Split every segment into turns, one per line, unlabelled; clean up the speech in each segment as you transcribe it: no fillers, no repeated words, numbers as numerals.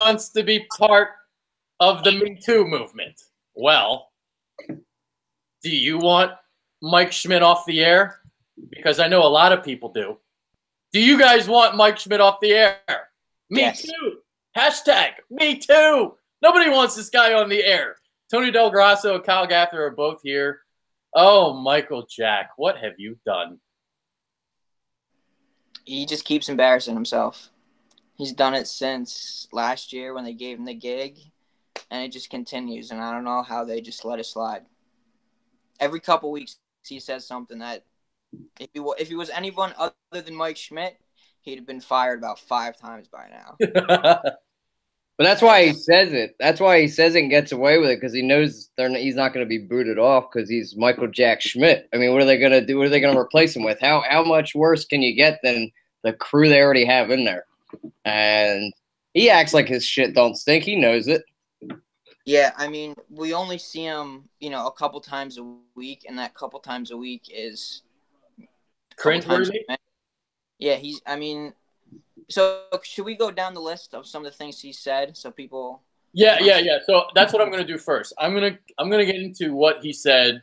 wants to be part of the Me Too movement. Well, do you want Mike Schmidt off the air? Because I know a lot of people do. Do you guys want Mike Schmidt off the air? Me
Yes.
too. Hashtag me too. Nobody wants this guy on the air. Tony Del Grasso and Kyle Gaffner are both here. Oh, Michael Jack, what have you done?
He just keeps embarrassing himself. He's done it since last year when they gave him the gig, and it just continues, and I don't know how they just let it slide. Every couple weeks he says something that if he was anyone other than Mike Schmidt, he'd have been fired about 5 times by now.
But that's why he says it. That's why he says it and gets away with it, because he knows he's not going to be booted off because he's Michael Jack Schmidt. I mean, what are they going to do? What are they going to replace him with? How much worse can you get than the crew they already have in there? And he acts like his shit don't stink. He knows it.
Yeah, I mean, we only see him, a couple times a week, and that couple times a week is
cringeworthy.
Yeah, so should we go down the list of some of the things he said so people?
Yeah. So that's what I'm going to do first. I'm going to get into what he said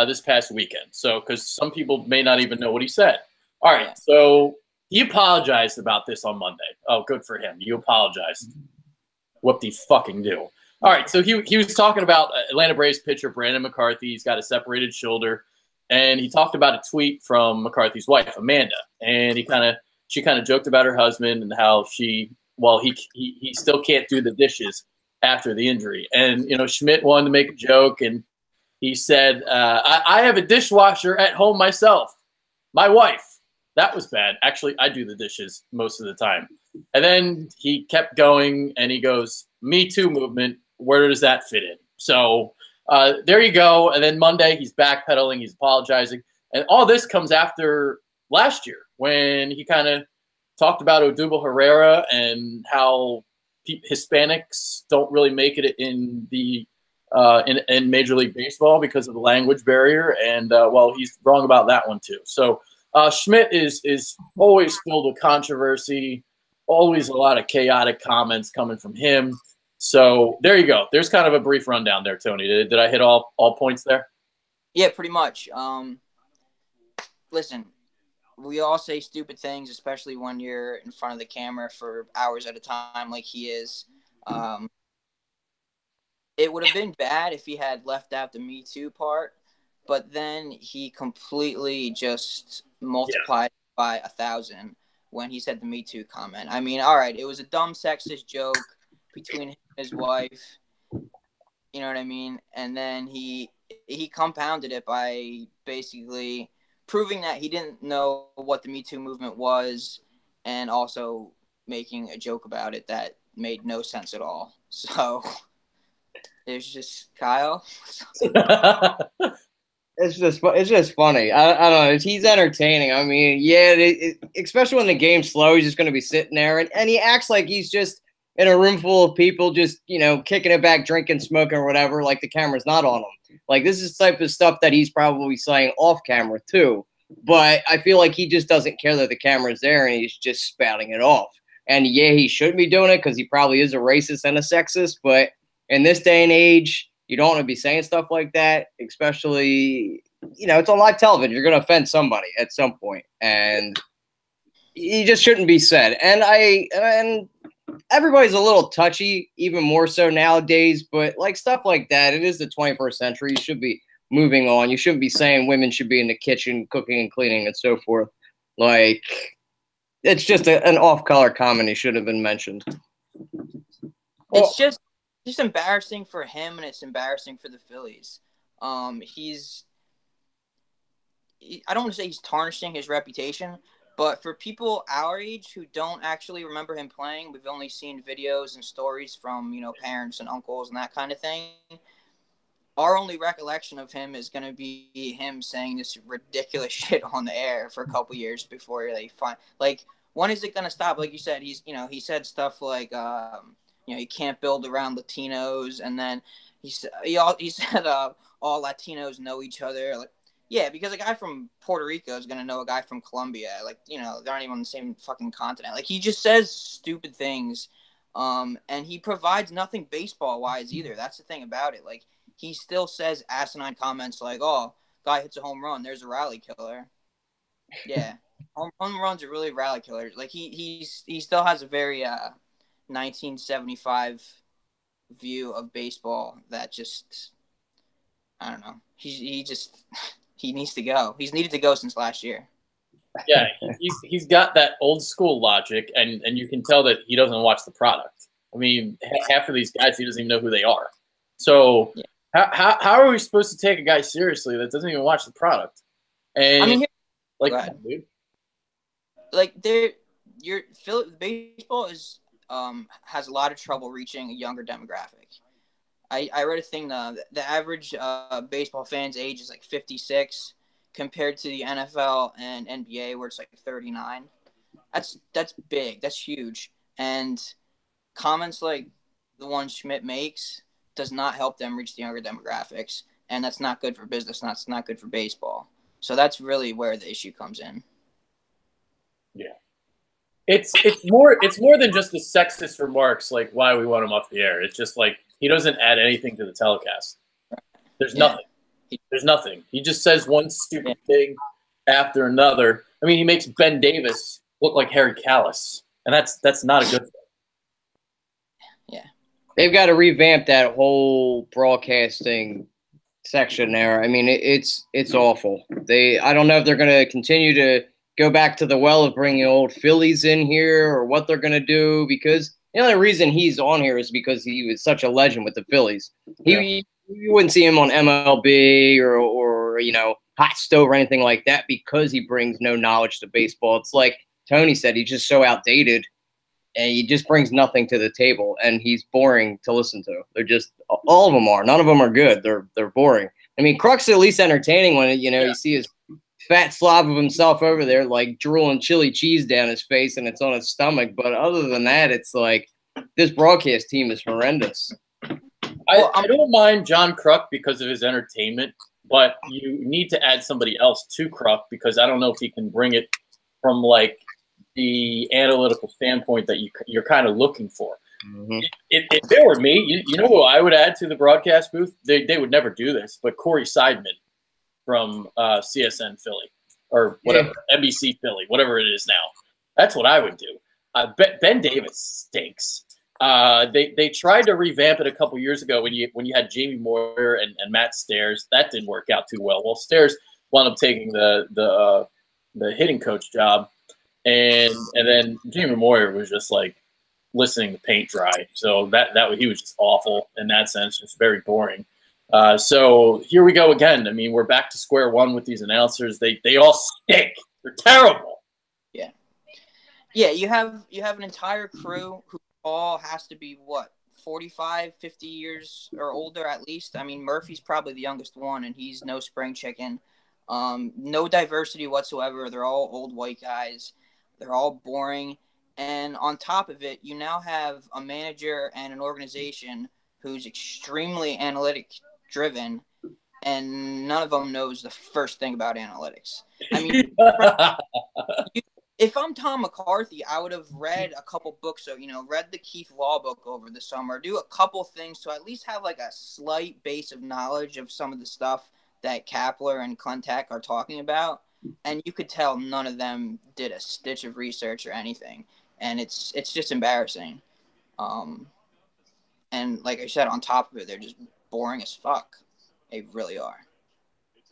this past weekend. So because some people may not even know what he said. All right. Yeah. So he apologized about this on Monday. Oh, good for him. You apologized. Whoop-de-fucking-do. All right. So he was talking about Atlanta Braves pitcher Brandon McCarthy. He's got a separated shoulder, and he talked about a tweet from McCarthy's wife, Amanda, and she kind of joked about her husband and how he still can't do the dishes after the injury. And, Schmidt wanted to make a joke, and he said, I have a dishwasher at home myself. My wife. That was bad. Actually, I do the dishes most of the time. And then he kept going, and he goes, Me Too movement, where does that fit in? So there you go. And then Monday, he's backpedaling, he's apologizing. And all this comes after last year when he kind of talked about Odubel Herrera and how Hispanics don't really make it in the in Major League Baseball because of the language barrier. And, he's wrong about that one, too. So Schmidt is always filled with controversy, always a lot of chaotic comments coming from him. So there you go. There's kind of a brief rundown there, Tony. Did I hit all points there?
Yeah, pretty much. Listen, we all say stupid things, especially when you're in front of the camera for hours at a time like he is. It would have been bad if he had left out the Me Too part, but then he completely just multiplied by 1,000 when he said the Me Too comment. I mean, all right, it was a dumb sexist joke between him and his wife. You know what I mean? And then he compounded it by basically proving that he didn't know what the Me Too movement was, and also making a joke about it that made no sense at all. So there's just Kyle.
It's just funny. I don't know. He's entertaining. I mean, yeah, especially when the game's slow, he's just going to be sitting there, and he acts like he's just in a room full of people just, kicking it back, drinking, smoking, or whatever, like the camera's not on him. Like, this is the type of stuff that he's probably saying off camera, too. But I feel like he just doesn't care that the camera's there, and he's just spouting it off. And, yeah, he shouldn't be doing it because he probably is a racist and a sexist. But in this day and age, you don't want to be saying stuff like that, especially, it's on live television. You're going to offend somebody at some point, and he just shouldn't be said. And everybody's a little touchy, even more so nowadays, but like stuff like that, it is the 21st century. You should be moving on. You shouldn't be saying women should be in the kitchen cooking and cleaning and so forth. Like, it's just an off-color comment. He should have been mentioned.
It's just embarrassing for him, and it's embarrassing for the Phillies. I don't want to say he's tarnishing his reputation, but for people our age who don't actually remember him playing, we've only seen videos and stories from, parents and uncles and that kind of thing. Our only recollection of him is going to be him saying this ridiculous shit on the air for a couple years before they find, like, when is it going to stop? Like you said, he said stuff like, you can't build around Latinos, and then he said all Latinos know each other. Like, yeah, because a guy from Puerto Rico is gonna know a guy from Colombia. Like, they aren't even on the same fucking continent. Like, he just says stupid things, And he provides nothing baseball wise either. That's the thing about it. Like, he still says asinine comments like, "Oh, guy hits a home run, there's a rally killer." Yeah, home runs are really rally killers. Like, he still has a very 1975 view of baseball that just, I don't know. He just he needs to go. He's needed to go since last year.
Yeah, he's got that old school logic, and you can tell that he doesn't watch the product. I mean, half of these guys, he doesn't even know who they are. So
Yeah.
how are we supposed to take a guy seriously that doesn't even watch the product? And
I mean,
like,
go ahead.
dude.
Like, baseball is has a lot of trouble reaching a younger demographic. I read a thing, the average baseball fan's age is like 56 compared to the NFL and NBA where it's like 39. That's big. That's huge. And comments like the one Schmidt makes does not help them reach the younger demographics, and that's not good for business. That's not good for baseball. So that's really where the issue comes in.
Yeah. It's more than just the sexist remarks like why we want him off the air. It's just like he doesn't add anything to the telecast. There's nothing. There's nothing. He just says one stupid thing after another. I mean, he makes Ben Davis look like Harry Callis, and that's not a good thing.
Yeah.
They've got to revamp that whole broadcasting section there. I mean, it's awful. I don't know if they're going to continue to go back to the well of bringing old Phillies in here or what they're going to do, because the only reason he's on here is because he was such a legend with the Phillies. You wouldn't see him on MLB or Hot Stove or anything like that because he brings no knowledge to baseball. It's like Tony said, he's just so outdated and he just brings nothing to the table, and he's boring to listen to. They're just, all of them are. None of them are good. They're boring. I mean, Kruk's at least entertaining when you see his fat slob of himself over there, like drooling chili cheese down his face and it's on his stomach. But other than that, it's like this broadcast team is horrendous.
I don't mind John Kruk because of his entertainment, but you need to add somebody else to Kruk because I don't know if he can bring it from like the analytical standpoint that you're kind of looking for. Mm-hmm. If they were me, you know who I would add to the broadcast booth? They would never do this, but Corey Seidman from CSN Philly or whatever, NBC Philly, whatever it is now. That's what I would do. Ben Davis stinks. They tried to revamp it a couple years ago when you had Jamie Moyer and Matt Stairs. That didn't work out too well. Well, Stairs wound up taking the hitting coach job, and then Jamie Moyer was just like listening to paint dry. So that he was just awful in that sense, just very boring. So here we go again. I mean, we're back to square one with these announcers. They all stink. They're terrible.
Yeah. Yeah, you have an entire crew who all has to be, 45, 50 years or older at least. I mean, Murphy's probably the youngest one, and he's no spring chicken. No diversity whatsoever. They're all old white guys. They're all boring. And on top of it, you now have a manager and an organization who's extremely analytic-driven, and none of them knows the first thing about analytics. I mean, if I'm Tom McCarthy, I would have read a couple books, so read the Keith Law book over the summer, do a couple things to at least have like a slight base of knowledge of some of the stuff that Kapler and Klentak are talking about, and you could tell none of them did a stitch of research or anything, and it's just embarrassing. And like I said, on top of it, they're just boring as fuck. They really are.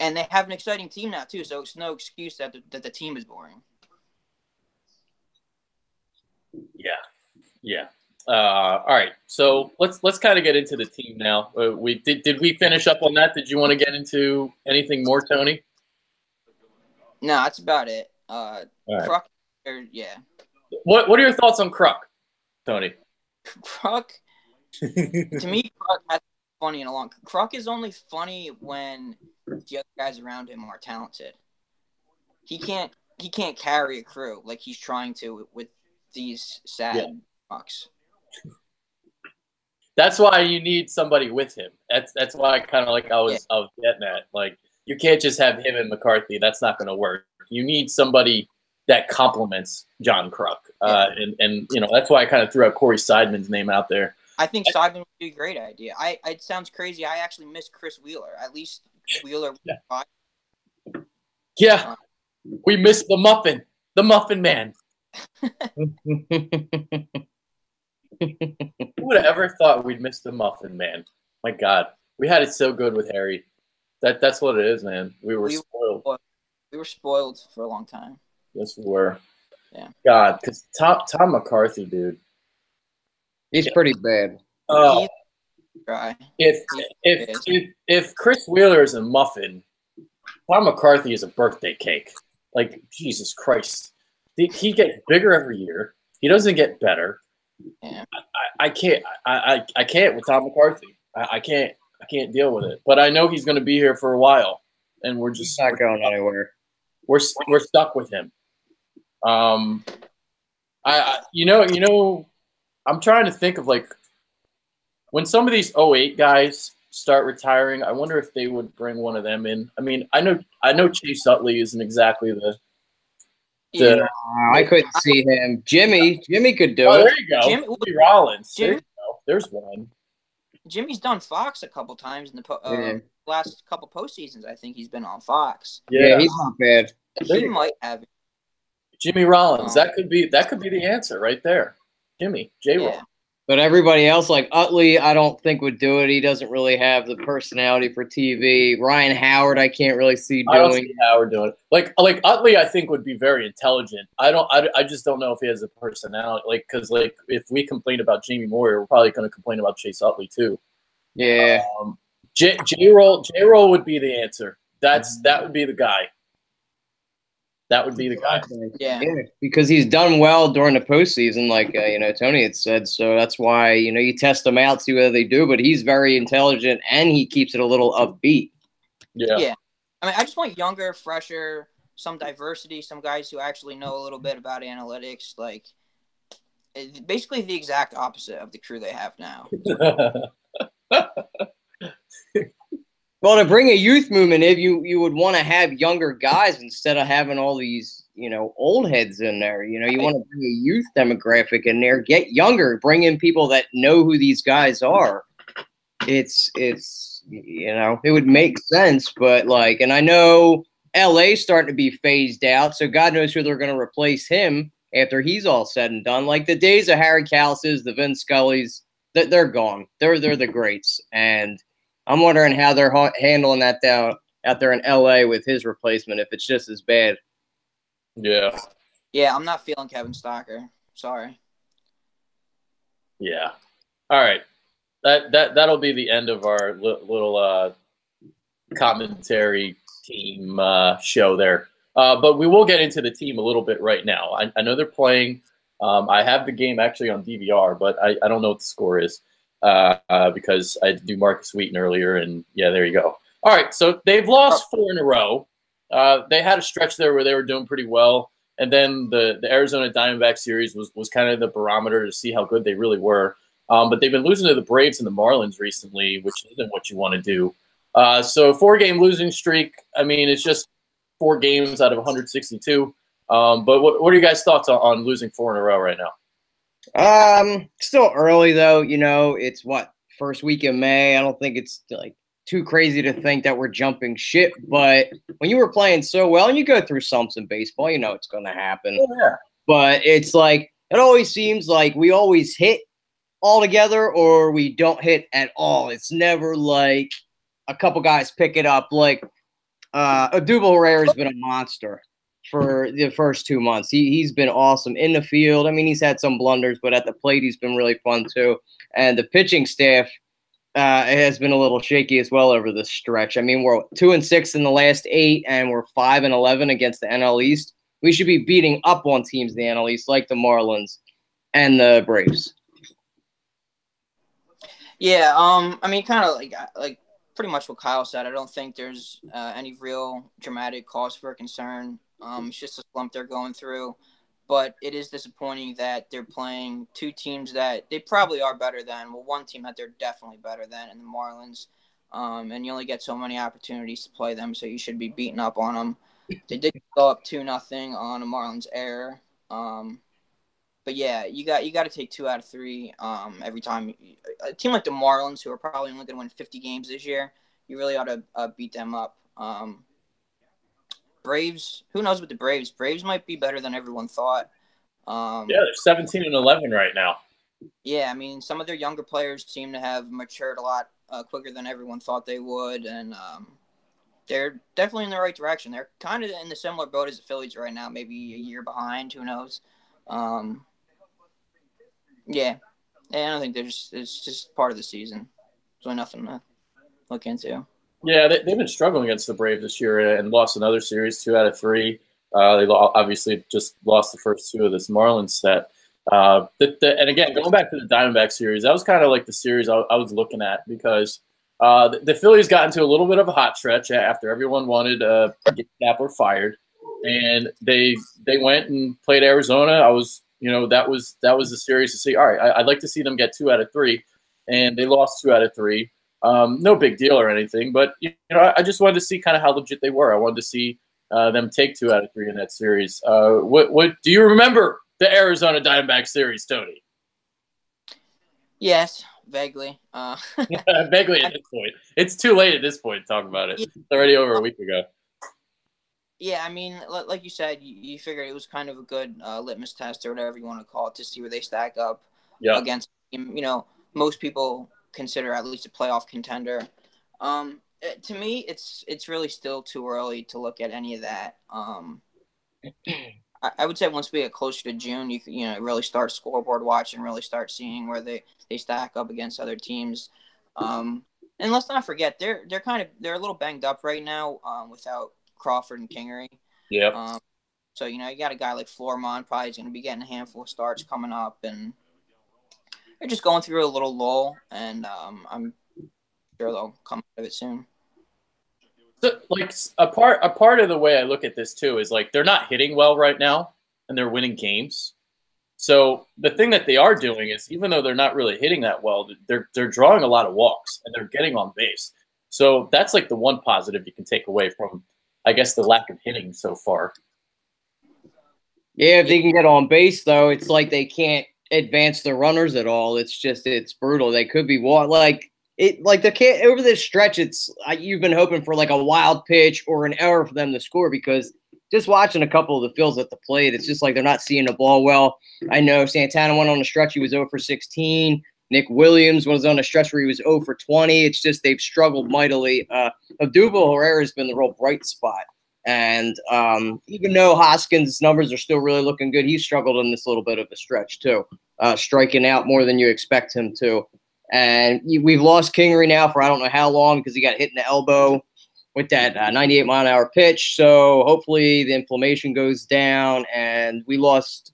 And they have an exciting team now too, so it's no excuse that the team is boring.
Yeah. All right. So let's kind of get into the team now. Did we finish up on that? Did you want to get into anything more, Tony?
No, that's about it.
Right.
Kruk,
What are your thoughts on Kruk, Tony?
Kruk, to me, Kruk has funny in a long. Kruk is only funny when the other guys around him are talented. He can't carry a crew like he's trying to with these sad fucks.
That's why you need somebody with him. That's why I was getting at. Like, you can't just have him and McCarthy. That's not going to work. You need somebody that complements John Kruk. And that's why I kind of threw out Corey Seidman's name out there.
I think Seidman would be a great idea. It sounds crazy. I actually miss Chris Wheeler. At least Wheeler.
Yeah, we missed the Muffin Man. Who would have ever thought we'd miss the Muffin Man? My God, we had it so good with Harry. That's what it is, man. We were spoiled.
We were spoiled for a long time.
Yes, we were.
Yeah.
God, because Tom McCarthy, dude,
he's pretty bad.
Oh,
If
if Chris Wheeler is a muffin, Tom McCarthy is a birthday cake. Like, Jesus Christ, he gets bigger every year. He doesn't get better.
Yeah.
I can't with Tom McCarthy. I can't deal with it. But I know he's going to be here for a while, and we're just
not going anywhere.
We're stuck with him. I'm trying to think of, like, when some of these 08 guys start retiring, I wonder if they would bring one of them in. I mean, I know Chase Utley isn't exactly the
I couldn't see him. Jimmy could do it.
There you go. Jimmy Rollins. There you go. There's one.
Jimmy's done Fox a couple times in the last couple postseasons. I think he's been on Fox.
Yeah, he's not bad.
He might have it.
Jimmy Rollins. That could be the answer right there. J. Roll.
But everybody else, like Utley, I don't think would do it. He doesn't really have the personality for TV. Ryan Howard, I can't really see doing.
I don't see Howard doing it. Like Utley, I think would be very intelligent. I just don't know if he has a personality. Like, because like if we complain about Jamie Moyer, we're probably going to complain about Chase Utley too.
Yeah.
J. Roll would be the answer. That would be the guy. That would be the guy.
Yeah,
because he's done well during the postseason, like Tony had said. So that's why you test them out, see whether they do. But he's very intelligent, and he keeps it a little upbeat.
Yeah. I mean, I just want younger, fresher, some diversity, some guys who actually know a little bit about analytics. Like, basically the exact opposite of the crew they have now.
Well, to bring a youth movement, if you would want to have younger guys instead of having all these, old heads in there. You want to bring a youth demographic in there, get younger, bring in people that know who these guys are. It's it would make sense, but and I know LA's starting to be phased out, so God knows who they're going to replace him after he's all said and done. Like the days of Harry Callis's, the Vin Scullys, they're gone. They're the greats, and I'm wondering how they're handling that out there in LA with his replacement, if it's just as bad.
Yeah.
Yeah, I'm not feeling Kevin Stocker. Sorry.
Yeah. All right. That'll be the end of our little commentary team show there. But we will get into the team a little bit right now. I know they're playing. I have the game actually on DVR, but I don't know what the score is. Because I had to do Marcus Wheaton earlier, and there you go. All right, so they've lost 4 in a row. They had a stretch there where they were doing pretty well, and then the Arizona Diamondback series was kind of the barometer to see how good they really were. But they've been losing to the Braves and the Marlins recently, which isn't what you want to do. So 4-game losing streak. I mean, it's just 4 games out of 162. But what are you guys' thoughts on losing 4 in a row right now?
Still early though, it's first week in May. I don't think it's too crazy to think that we're jumping ship, but when you were playing so well and you go through slumps in baseball, it's going to happen.
Yeah.
But it's it always seems like we always hit all together or we don't hit at all. It's never like a couple guys pick it up. Odubel Herrera's been a monster for the first 2 months. He's been awesome in the field. I mean, he's had some blunders, but at the plate, he's been really fun too. And the pitching staff has been a little shaky as well over the stretch. I mean, we're 2-6 in the last 8, and we're 5-11 against the NL East. We should be beating up on teams in the NL East like the Marlins and the Braves.
Yeah, I mean, kind of like pretty much what Kyle said. I don't think there's any real dramatic cause for concern. It's just a slump they're going through. But it is disappointing that they're playing 2 teams that they probably are better than. Well, one team that they're definitely better than, in the Marlins. And you only get so many opportunities to play them, so you should be beating up on them. They did go up 2-0 on a Marlins error. But yeah, you got to take 2 out of 3 every time. A team like the Marlins, who are probably only going to win 50 games this year, you really ought to beat them up. Braves, who knows with the Braves? Braves might be better than everyone thought.
Yeah, they're 17-11 right now.
Yeah, I mean, some of their younger players seem to have matured a lot quicker than everyone thought they would, and they're definitely in the right direction. They're kind of in the similar boat as the Phillies right now, maybe a year behind. Who knows? Yeah, and I don't think it's just part of the season. There's really nothing to look into.
Yeah, they've been struggling against the Braves this year and lost another series, 2 out of 3. They obviously just lost the first 2 of this Marlins set. And again, going back to the Diamondback series, that was kind of like the series I was looking at because the Phillies got into a little bit of a hot stretch after everyone wanted to get Kapler fired, and they went and played Arizona. That was the series to see. All right, I'd like to see them get 2 out of 3, and they lost 2 out of 3. No big deal or anything, but I just wanted to see kind of how legit they were. I wanted to see them take 2 out of 3 in that series. What do you remember the Arizona Diamondback series, Tony?
Yes, vaguely.
Vaguely at this point. It's too late at this point to talk about it. It's already over a week ago.
Yeah, I mean, like you said, you figured it was kind of a good litmus test or whatever you want to call it to see where they stack up against, most people consider at least a playoff contender. To me, it's really still too early to look at any of that. I would say once we get closer to June, you really start scoreboard watching, really start seeing where they stack up against other teams. And let's not forget they're a little banged up right now without Crawford and Kingery.
Yeah.
So you got a guy like Flormont probably is going to be getting a handful of starts coming up, and they're just going through a little lull, and I'm sure they'll come out of it soon.
So, like a part of the way I look at this too is like they're not hitting well right now, and they're winning games. So the thing that they are doing is, even though they're not really hitting that well, they're drawing a lot of walks and they're getting on base. So that's like the one positive you can take away from, I guess, the lack of hitting so far.
Yeah, if they can get on base, though, it's like they can't advance the runners at all. It's brutal. They could be over this stretch. You've been hoping for like a wild pitch or an error for them to score, because just watching a couple of the Phils at the plate, it's just like they're not seeing the ball well. I know Santana went on a stretch; he was 0 for 16. Nick Williams was on a stretch where he was 0 for 20. It's just they've struggled mightily. Odubel Herrera has been the real bright spot. And even though Hoskins' numbers are still really looking good, he's struggled in this little bit of a stretch too, striking out more than you expect him to. And we've lost Kingery now for I don't know how long because he got hit in the elbow with that 98-mile-an-hour pitch. So hopefully the inflammation goes down. And we lost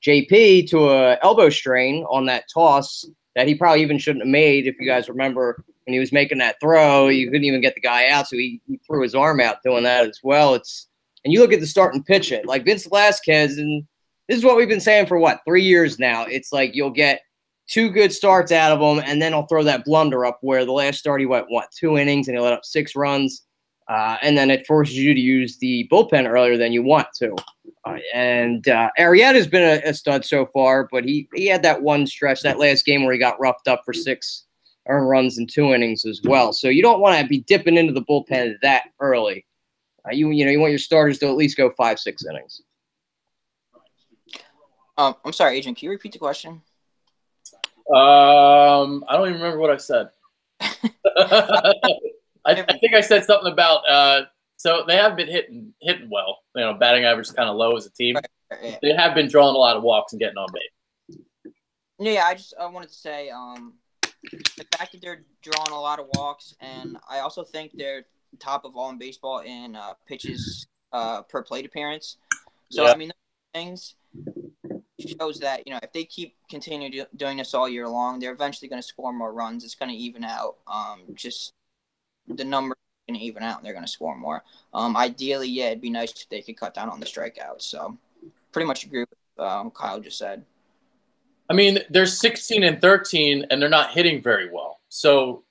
JP to a elbow strain on that toss that he probably even shouldn't have made. If you guys remember, when he was making that throw, you couldn't even get the guy out, so he threw his arm out doing that as well. And you look at the starting pitching, like Vince Velasquez, and this is what we've been saying for 3 years now. It's like you'll get 2 good starts out of him, and then he'll throw that blunder up where the last start he went 2 innings and he let up 6 runs, and then it forces you to use the bullpen earlier than you want to. Arrieta's been a stud so far, but he had that one stretch, that last game where he got roughed up for 6 earned runs in 2 innings as well. So you don't want to be dipping into the bullpen that early. You want your starters to at least go 5-6 innings.
I'm sorry, Agent. Can you repeat the question?
I don't even remember what I said. I think I said something about so they have been hitting well. Batting average is kind of low as a team. Right. They have been drawing a lot of walks and getting on base.
Yeah, I wanted to say the fact that they're drawing a lot of walks, and I also think they're top of all in baseball in pitches per plate appearance. So yeah. I mean, those things shows that if they continue doing this all year long, they're eventually going to score more runs. It's going to even out. Just the numbers are going to even out, and they're going to score more. Ideally, yeah, it'd be nice if they could cut down on the strikeouts. So, pretty much agree with what Kyle just said.
I mean, they're 16-13, and they're not hitting very well. So,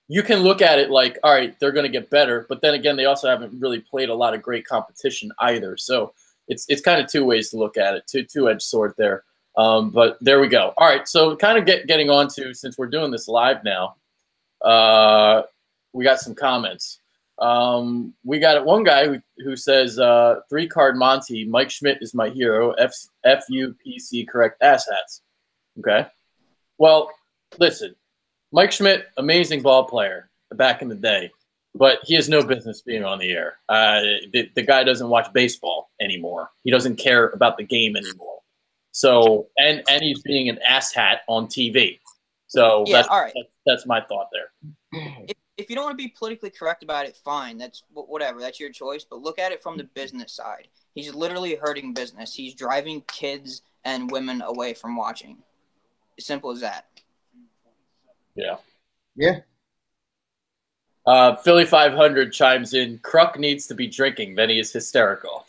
you can look at it like, all right, they're going to get better, but then again, they also haven't really played a lot of great competition either. So it's kind of two ways to look at it, two-edged sword there. But there we go. All right, so kind of getting on to, since we're doing this live now, we got some comments. We got one guy who says, 3-card Monty, Mike Schmidt is my hero, FUPC correct asshats. Okay. Well, listen, Mike Schmidt, amazing ball player back in the day, but he has no business being on the air. The guy doesn't watch baseball anymore. He doesn't care about the game anymore. So, and he's being an asshat on TV. So
yeah, all right.
That's my thought there.
If you don't want to be politically correct about it, fine. That's whatever. That's your choice. But look at it from the business side. He's literally hurting business. He's driving kids and women away from watching. As simple as that.
Yeah.
Yeah.
Philly 500 chimes in, Kruk needs to be drinking, then he is hysterical.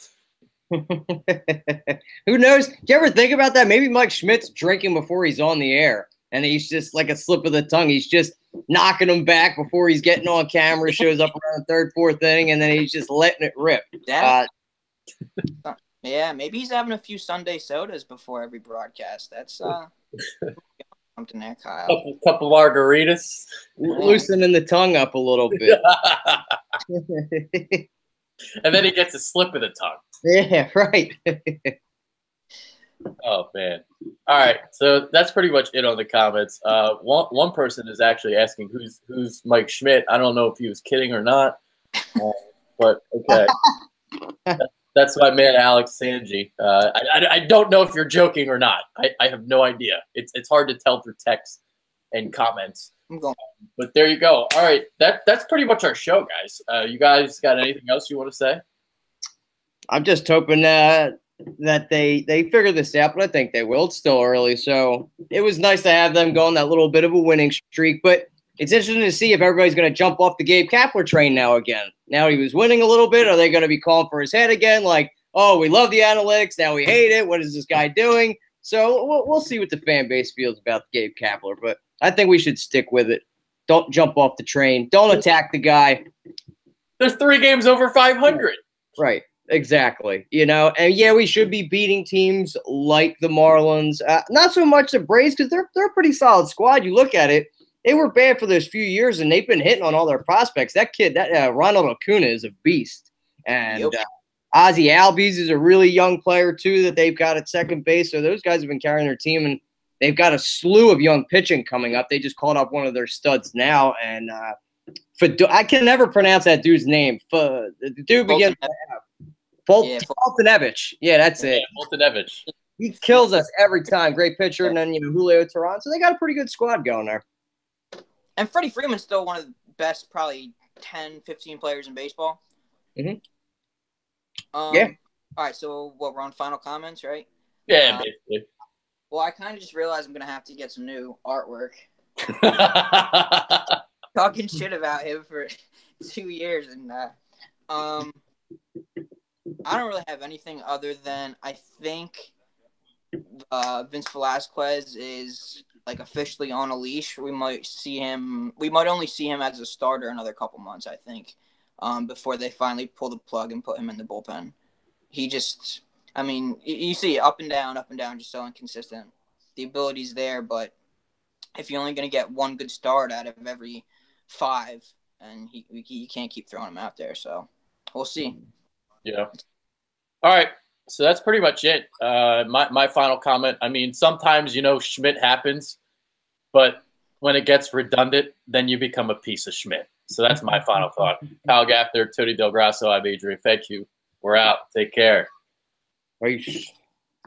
Who knows? Do you ever think about that? Maybe Mike Schmidt's drinking before he's on the air, and he's just like a slip of the tongue. He's just knocking him back before he's getting on camera, shows up around the third, fourth inning, and then he's just letting it rip.
Yeah, maybe he's having a few Sunday sodas before every broadcast. That's something there, Kyle.
Couple margaritas.
Loosening the tongue up a little bit.
And then he gets a slip of the tongue.
Yeah, right.
Oh, man. All right, so that's pretty much it on the comments. One person is actually asking who's Mike Schmidt. I don't know if he was kidding or not, but okay. That's my man, Alex Sanji. I don't know if you're joking or not. I have no idea. It's hard to tell through text and comments. But there you go. All right, that's pretty much our show, guys. You guys got anything else you want to say?
I'm just hoping that they figure this out, but I think they will. It's still early, so it was nice to have them go on that little bit of a winning streak. But it's interesting to see if everybody's going to jump off the Gabe Kapler train now again. Now he was winning a little bit. Are they going to be calling for his head again? Like, oh, we love the analytics. Now we hate it. What is this guy doing? So we'll see what the fan base feels about Gabe Kapler. But I think we should stick with it. Don't jump off the train. Don't attack the guy.
There's 3 games over 500.
Right. Exactly. And yeah, we should be beating teams like the Marlins. Not so much the Braves because they're a pretty solid squad. You look at it. They were bad for those few years, and they've been hitting on all their prospects. That kid, Ronald Acuna, is a beast. And Ozzie Albies is a really young player, too, that they've got at second base. So those guys have been carrying their team, and they've got a slew of young pitching coming up. They just called up one of their studs now. And I can never pronounce that dude's name. The dude begins with Fultonevich. Yeah, that's it.
Fultonevich.
He kills us every time. Great pitcher. And then, Julio Teheran. So they got a pretty good squad going there.
And Freddie Freeman's still one of the best, probably 10, 15 players in baseball.
Mm-hmm.
Yeah. All right, so we're on final comments, right?
Yeah, basically.
Well, I kind of just realized I'm going to have to get some new artwork. Talking shit about him for 2 years. And I don't really have anything other than I think Vince Velasquez is – like officially on a leash. We might only see him as a starter another couple months, I think, before they finally pull the plug and put him in the bullpen. He just, you see up and down, just so inconsistent. The ability's there, but if you're only going to get one good start out of every 5, and you can't keep throwing him out there, so we'll see.
Yeah. All right. So that's pretty much it. My final comment. Sometimes, Schmidt happens, but when it gets redundant, then you become a piece of Schmidt. So that's my final thought. Kyle Gaffner, Tony Del Grasso, I'm Adrian Fetchu. We're out. Take care.
Peace.